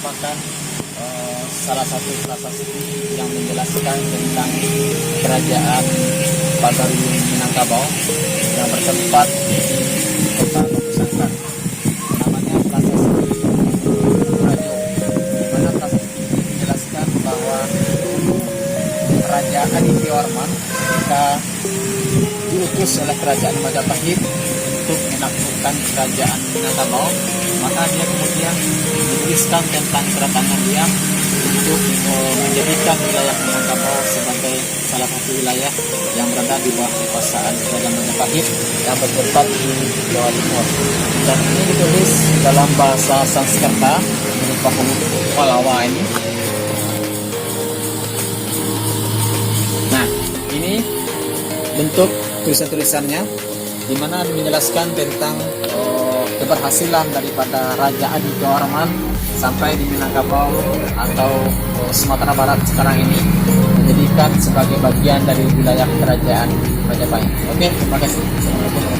merupakan salah satu prasasti yang menjelaskan tentang kerajaan Pagariung Minangkabau yang bertempat di kota Sangkar. Namanya prasasti Radio, di mana prasasti ini menjelaskan bahwa Raja Adityawarman ketika diutus oleh kerajaan Majapahit untuk menaklukkan kerajaan Minangkabau, maka dia kemudian menuliskan tentang kedatangan dia untuk menjadikan wilayah Minangkabau sebagai salah satu wilayah yang berada di bawah kekuasaan kerajaan Majapahit yang bertempat di Jawa Timur. Dan ini ditulis dalam bahasa Sanskerta berupa huruf Pallawa ini. Nah, ini bentuk tulisan-tulisannya, di mana menjelaskan tentang keberhasilan daripada Raja Adityawarman sampai di Minangkabau atau Sumatera Barat sekarang ini menjadikan sebagai bagian dari wilayah kerajaan Majapahit. Oke, terima kasih. Assalamualaikum.